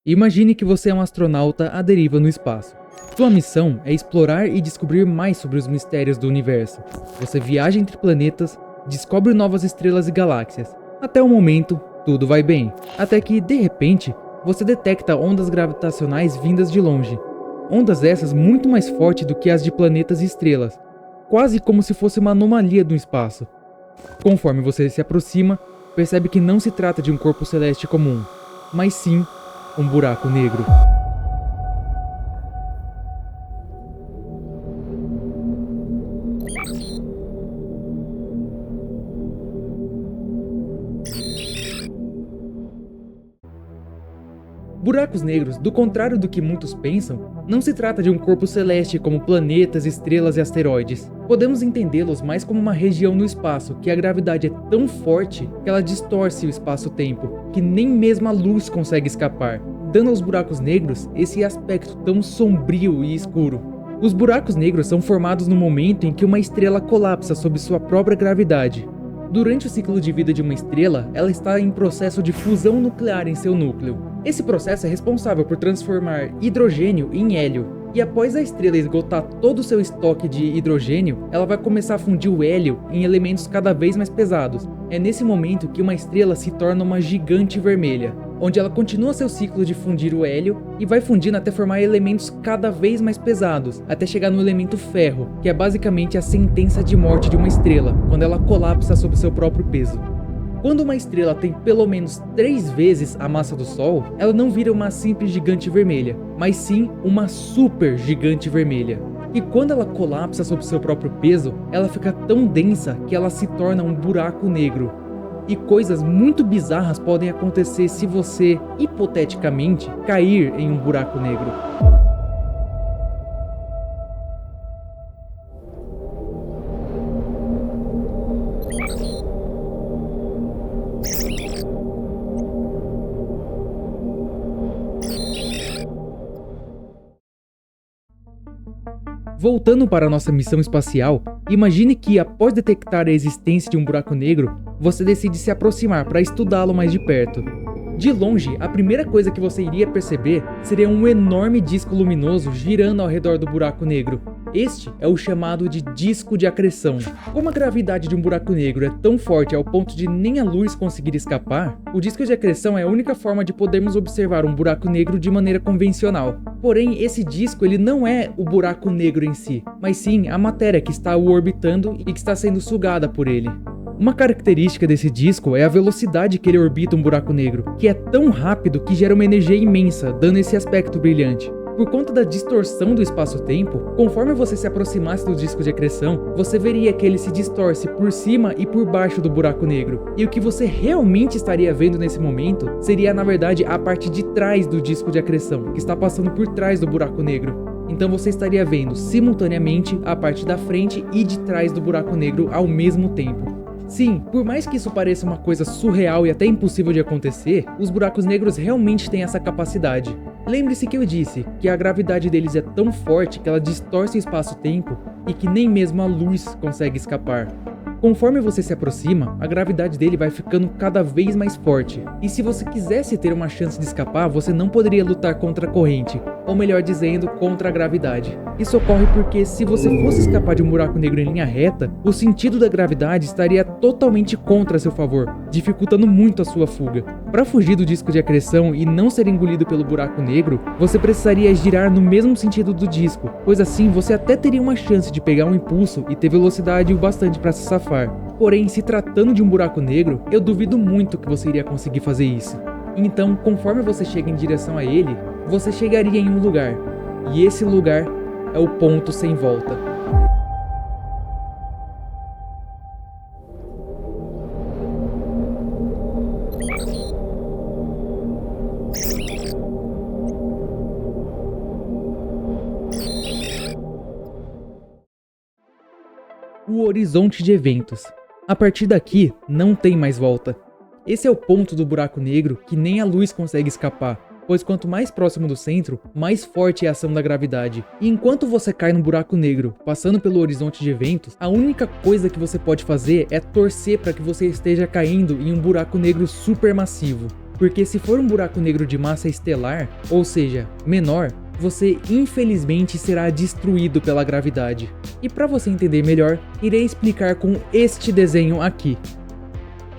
Imagine que você é um astronauta à deriva no espaço. Sua missão é explorar e descobrir mais sobre os mistérios do universo. Você viaja entre planetas, descobre novas estrelas e galáxias. Até o momento, tudo vai bem. Até que, de repente, você detecta ondas gravitacionais vindas de longe. Ondas essas muito mais fortes do que as de planetas e estrelas. Quase como se fosse uma anomalia do espaço. Conforme você se aproxima, percebe que não se trata de um corpo celeste comum, mas sim um buraco negro. Buracos negros, do contrário do que muitos pensam, não se trata de um corpo celeste como planetas, estrelas e asteroides. Podemos entendê-los mais como uma região no espaço que a gravidade é tão forte que ela distorce o espaço-tempo, que nem mesmo a luz consegue escapar, dando aos buracos negros esse aspecto tão sombrio e escuro. Os buracos negros são formados no momento em que uma estrela colapsa sob sua própria gravidade. Durante o ciclo de vida de uma estrela, ela está em processo de fusão nuclear em seu núcleo. Esse processo é responsável por transformar hidrogênio em hélio, e após a estrela esgotar todo o seu estoque de hidrogênio, ela vai começar a fundir o hélio em elementos cada vez mais pesados. É nesse momento que uma estrela se torna uma gigante vermelha, onde ela continua seu ciclo de fundir o hélio e vai fundindo até formar elementos cada vez mais pesados, até chegar no elemento ferro, que é basicamente a sentença de morte de uma estrela, quando ela colapsa sob seu próprio peso. Quando uma estrela tem pelo menos 3 vezes a massa do Sol, ela não vira uma simples gigante vermelha, mas sim uma super gigante vermelha. E quando ela colapsa sob seu próprio peso, ela fica tão densa que ela se torna um buraco negro. E coisas muito bizarras podem acontecer se você, hipoteticamente, cair em um buraco negro. Voltando para a nossa missão espacial, imagine que, após detectar a existência de um buraco negro, você decide se aproximar para estudá-lo mais de perto. De longe, a primeira coisa que você iria perceber seria um enorme disco luminoso girando ao redor do buraco negro. Este é o chamado de disco de acreção. Como a gravidade de um buraco negro é tão forte ao ponto de nem a luz conseguir escapar, o disco de acreção é a única forma de podermos observar um buraco negro de maneira convencional. Porém, esse disco ele não é o buraco negro em si, mas sim a matéria que está o orbitando e que está sendo sugada por ele. Uma característica desse disco é a velocidade que ele orbita um buraco negro, que é tão rápido que gera uma energia imensa, dando esse aspecto brilhante. Por conta da distorção do espaço-tempo, conforme você se aproximasse do disco de acreção, você veria que ele se distorce por cima e por baixo do buraco negro. E o que você realmente estaria vendo nesse momento seria, na verdade, a parte de trás do disco de acreção, que está passando por trás do buraco negro. Então você estaria vendo simultaneamente a parte da frente e de trás do buraco negro ao mesmo tempo. Sim, por mais que isso pareça uma coisa surreal e até impossível de acontecer, os buracos negros realmente têm essa capacidade. Lembre-se que eu disse que a gravidade deles é tão forte que ela distorce o espaço-tempo e que nem mesmo a luz consegue escapar. Conforme você se aproxima, a gravidade dele vai ficando cada vez mais forte. E se você quisesse ter uma chance de escapar, você não poderia lutar contra a corrente, ou melhor dizendo, contra a gravidade. Isso ocorre porque se você fosse escapar de um buraco negro em linha reta, o sentido da gravidade estaria totalmente contra seu favor, dificultando muito a sua fuga. Para fugir do disco de acreção e não ser engolido pelo buraco negro, você precisaria girar no mesmo sentido do disco, pois assim você até teria uma chance de pegar um impulso e ter velocidade o bastante para se safar. Porém, se tratando de um buraco negro, eu duvido muito que você iria conseguir fazer isso. Então, conforme você chega em direção a ele, você chegaria em um lugar, e esse lugar é o ponto sem volta. O horizonte de eventos. A partir daqui, não tem mais volta. Esse é o ponto do buraco negro que nem a luz consegue escapar, pois quanto mais próximo do centro, mais forte é a ação da gravidade. E enquanto você cai no buraco negro, passando pelo horizonte de eventos, a única coisa que você pode fazer é torcer para que você esteja caindo em um buraco negro supermassivo. Porque se for um buraco negro de massa estelar, ou seja, menor, você infelizmente será destruído pela gravidade. E para você entender melhor, irei explicar com este desenho aqui.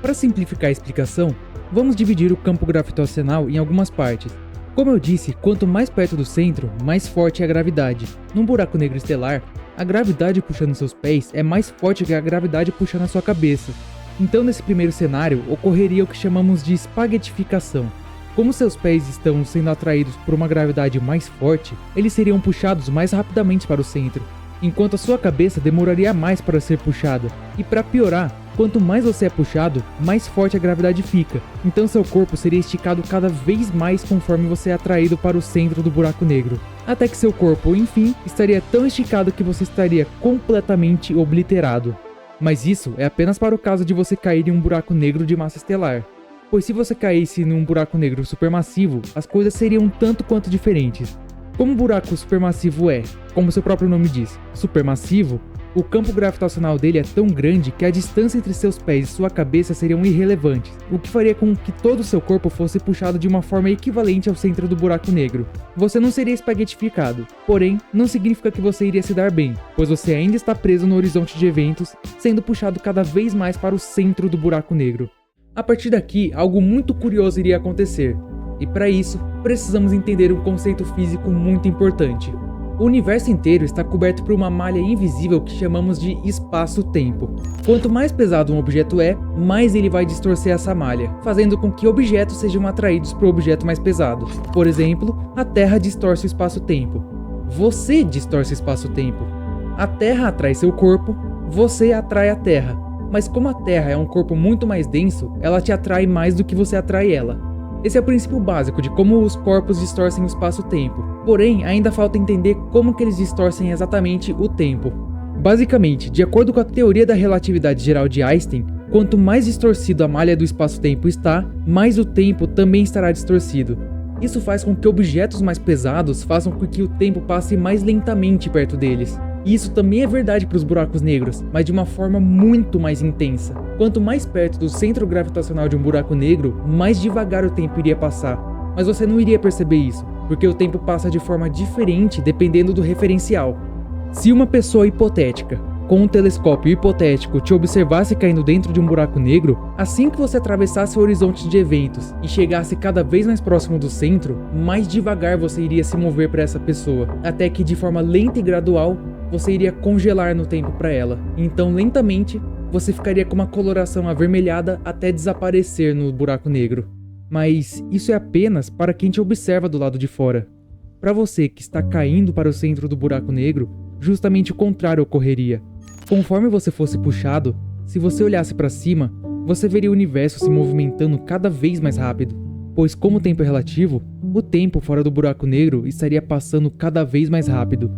Para simplificar a explicação, vamos dividir o campo gravitacional em algumas partes. Como eu disse, quanto mais perto do centro, mais forte é a gravidade. Num buraco negro estelar, a gravidade puxando seus pés é mais forte que a gravidade puxando a sua cabeça. Então nesse primeiro cenário, ocorreria o que chamamos de espaguetificação. Como seus pés estão sendo atraídos por uma gravidade mais forte, eles seriam puxados mais rapidamente para o centro, enquanto a sua cabeça demoraria mais para ser puxada. E para piorar, quanto mais você é puxado, mais forte a gravidade fica. Então seu corpo seria esticado cada vez mais conforme você é atraído para o centro do buraco negro. Até que seu corpo, enfim, estaria tão esticado que você estaria completamente obliterado. Mas isso é apenas para o caso de você cair em um buraco negro de massa estelar. Pois se você caísse num buraco negro supermassivo, as coisas seriam um tanto quanto diferentes. Como um buraco supermassivo é, como seu próprio nome diz, supermassivo, o campo gravitacional dele é tão grande que a distância entre seus pés e sua cabeça seriam irrelevantes, o que faria com que todo o seu corpo fosse puxado de uma forma equivalente ao centro do buraco negro. Você não seria espaguetificado, porém, não significa que você iria se dar bem, pois você ainda está preso no horizonte de eventos, sendo puxado cada vez mais para o centro do buraco negro. A partir daqui, algo muito curioso iria acontecer, e para isso, precisamos entender um conceito físico muito importante. O universo inteiro está coberto por uma malha invisível que chamamos de espaço-tempo. Quanto mais pesado um objeto é, mais ele vai distorcer essa malha, fazendo com que objetos sejam atraídos para o objeto mais pesado. Por exemplo, a Terra distorce o espaço-tempo. Você distorce o espaço-tempo. A Terra atrai seu corpo, você atrai a Terra. Mas como a Terra é um corpo muito mais denso, ela te atrai mais do que você atrai ela. Esse é o princípio básico de como os corpos distorcem o espaço-tempo. Porém, ainda falta entender como que eles distorcem exatamente o tempo. Basicamente, de acordo com a teoria da relatividade geral de Einstein, quanto mais distorcido a malha do espaço-tempo está, mais o tempo também estará distorcido. Isso faz com que objetos mais pesados façam com que o tempo passe mais lentamente perto deles. E isso também é verdade para os buracos negros, mas de uma forma muito mais intensa. Quanto mais perto do centro gravitacional de um buraco negro, mais devagar o tempo iria passar. Mas você não iria perceber isso, porque o tempo passa de forma diferente dependendo do referencial. Se uma pessoa hipotética, com um telescópio hipotético, te observasse caindo dentro de um buraco negro, assim que você atravessasse o horizonte de eventos e chegasse cada vez mais próximo do centro, mais devagar você iria se mover para essa pessoa, até que de forma lenta e gradual, você iria congelar no tempo para ela. Então, lentamente, você ficaria com uma coloração avermelhada até desaparecer no buraco negro. Mas isso é apenas para quem te observa do lado de fora. Para você que está caindo para o centro do buraco negro, justamente o contrário ocorreria. Conforme você fosse puxado, se você olhasse para cima, você veria o universo se movimentando cada vez mais rápido, pois como o tempo é relativo, o tempo fora do buraco negro estaria passando cada vez mais rápido.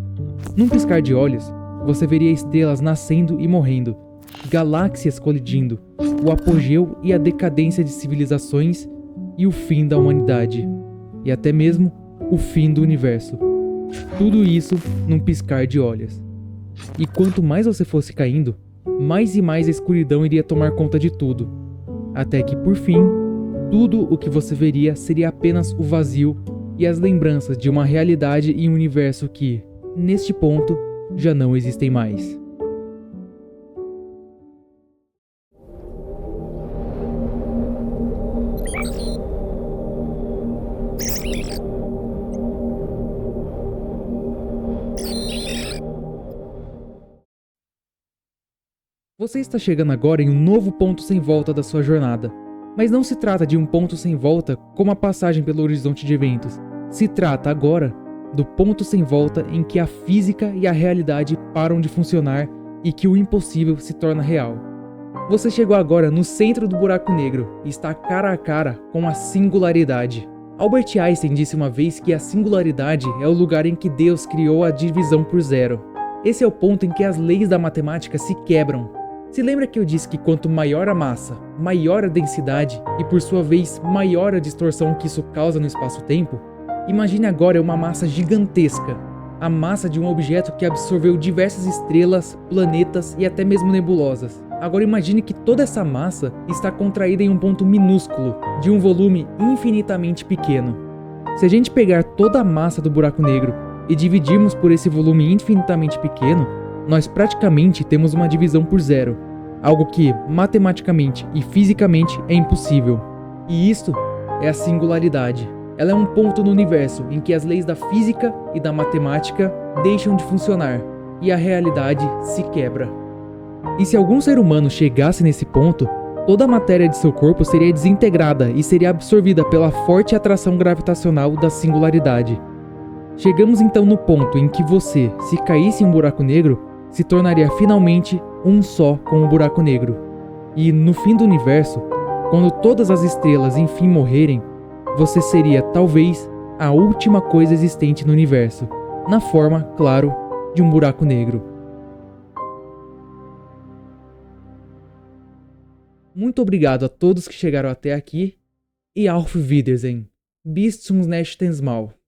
Num piscar de olhos, você veria estrelas nascendo e morrendo, galáxias colidindo, o apogeu e a decadência de civilizações e o fim da humanidade, e até mesmo o fim do universo. Tudo isso num piscar de olhos. E quanto mais você fosse caindo, mais e mais a escuridão iria tomar conta de tudo, até que por fim, tudo o que você veria seria apenas o vazio e as lembranças de uma realidade e um universo que, neste ponto, já não existem mais. Você está chegando agora em um novo ponto sem volta da sua jornada. Mas não se trata de um ponto sem volta como a passagem pelo horizonte de eventos. Se trata agora do ponto sem volta em que a física e a realidade param de funcionar e que o impossível se torna real. Você chegou agora no centro do buraco negro e está cara a cara com a singularidade. Albert Einstein disse uma vez que a singularidade é o lugar em que Deus criou a divisão por zero. Esse é o ponto em que as leis da matemática se quebram. Se lembra que eu disse que quanto maior a massa, maior a densidade e por sua vez maior a distorção que isso causa no espaço-tempo? Imagine agora uma massa gigantesca, a massa de um objeto que absorveu diversas estrelas, planetas e até mesmo nebulosas. Agora imagine que toda essa massa está contraída em um ponto minúsculo, de um volume infinitamente pequeno. Se a gente pegar toda a massa do buraco negro e dividirmos por esse volume infinitamente pequeno, nós praticamente temos uma divisão por zero, algo que matematicamente e fisicamente é impossível. E isto é a singularidade. Ela é um ponto no universo em que as leis da física e da matemática deixam de funcionar e a realidade se quebra. E se algum ser humano chegasse nesse ponto, toda a matéria de seu corpo seria desintegrada e seria absorvida pela forte atração gravitacional da singularidade. Chegamos então no ponto em que você, se caísse em um buraco negro, se tornaria finalmente um só com o buraco negro. E no fim do universo, quando todas as estrelas enfim morrerem, você seria talvez a última coisa existente no universo, na forma, claro, de um buraco negro. Muito obrigado a todos que chegaram até aqui e Auf Wiedersehen. Bis zum nächsten Mal.